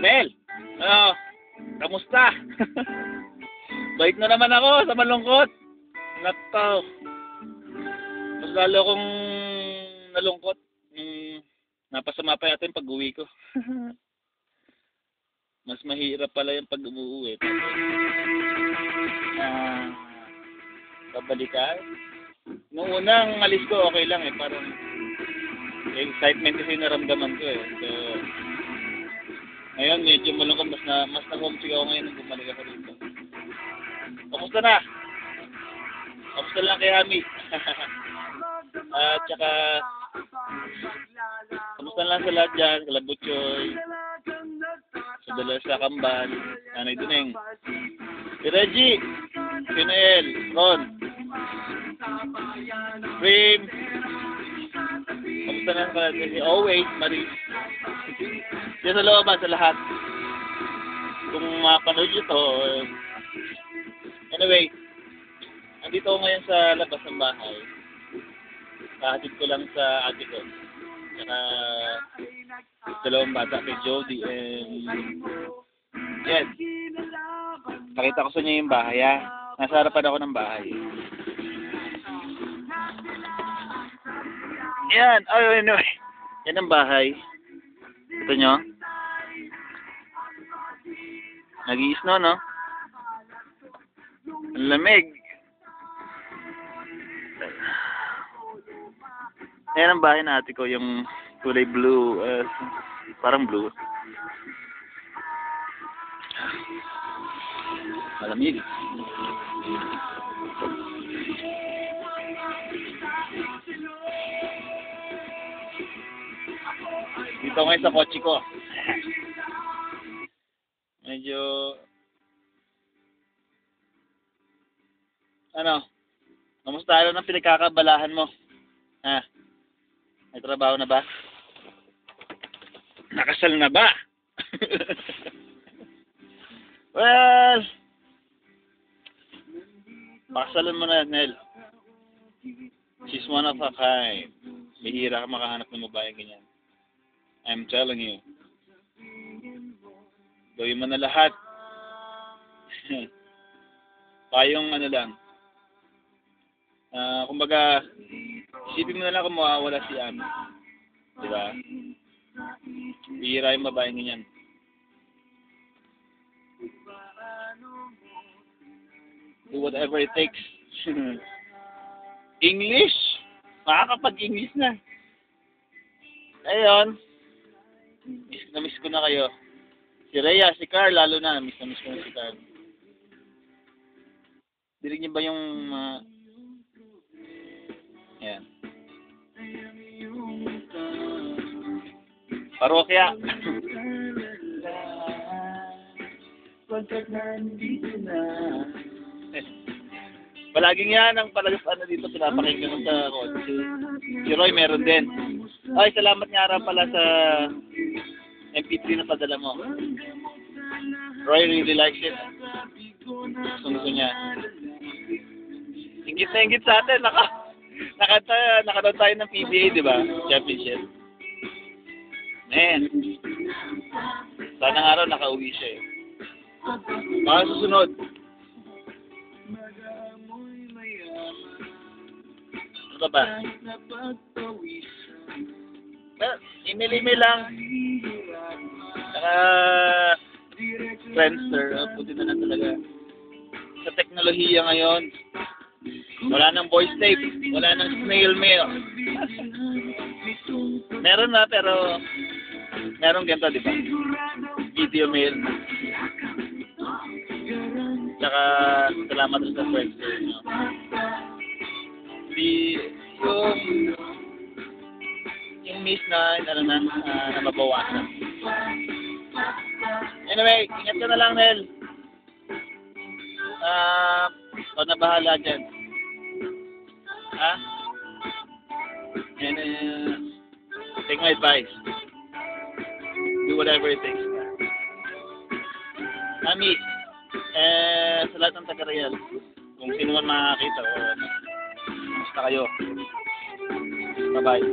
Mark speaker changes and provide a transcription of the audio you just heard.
Speaker 1: Mel! Ano? Kamusta? Bait na naman ako sa malungkot. Nako. Mas lalo akong nalungkot. Napasama pa yata yung pag-uwi ko. Mas mahirap pala yung pag-umuwi. Babalikan. Nung unang alis ko, okay lang eh. Parang excitement kasi naramdaman ko eh. So, ngayon, medyo malungkot. Mas na-homesick ako ngayon nung bumalik ako dito. Kamusta na? Kamusta lang kay Hami? At saka, kamusta lang sa lahat dyan? Kala Butchoy, sa Dalas sa Kambal, Nanay Duneng, si Reggie, si Noel, Ron, Prim, kamusta lang ka? Si Always, Marie. Diyan sa looban, sa lahat. Kung mapanood nyo to, anyway, andito ako ngayon sa labas ng bahay. Kahatid ko lang sa ate ko. Saka dalawang bata kay Jody and Jed. Pakita ko sa inyo yung bahay ha. Nasa harapan ako ng bahay. Yan. Oh, anyway. Yan ang bahay. Ito nyo. Nag-i-snow, no? Ang lamig. Ayan ang bahay na ate ko, yung kulay blue, parang blue. Malamig. Dito ngayon sa kotse ko. Medyo ano? Kamusta ano ng pinagkakabalahan mo? Ha? May trabaho na ba? Nakasal na ba? Well, pakasalan mo na, Nel. She's one of a kind. Bihira ka makahanap ng babaeng ganyan. I'm telling you. Gawin mo na lahat. Payong ano lang. Kumbaga, isipin mo na lang kung mawawala si Ami. Diba? Bihira yung babaeng ganyan. Do whatever it takes. English? Makakapag-English na. Ayun. Miss ko na kayo. Si Rhea, si Carl, lalo na. Miss ko na si Carl. Dinig niyo ba yung Ayan. Parokya. Palaging yan ang palagasan na dito pinapakinggan sa kotse. Si Roy meron din. Ay, salamat nga rin pala sa MP3 na padala mo. Roy really likes it. Gusto niya. Ingit na ingit sa atin. Nakanood tayo ng PBA, di ba? Championship. Man. Sana nga raw nakauwi siya eh. Baka susunod. Ano ba? Well, email lang. Saka Friendster. Puti na lang talaga. Sa teknolohiya ngayon, wala nang voice tape, wala nang snail mail. Meron na, pero meron ganito, di ba? Video mail. Tsaka, salamat sa Friendster. Yung miss na, na mabawasan. Anyway, ingat ka na lang, Nel. Ikaw na bahala dyan. Ha? And take my advice. Do whatever it takes. Mami, sa lahat ng taga-Real, kung sino man makakita o basta kayo. Bye-bye.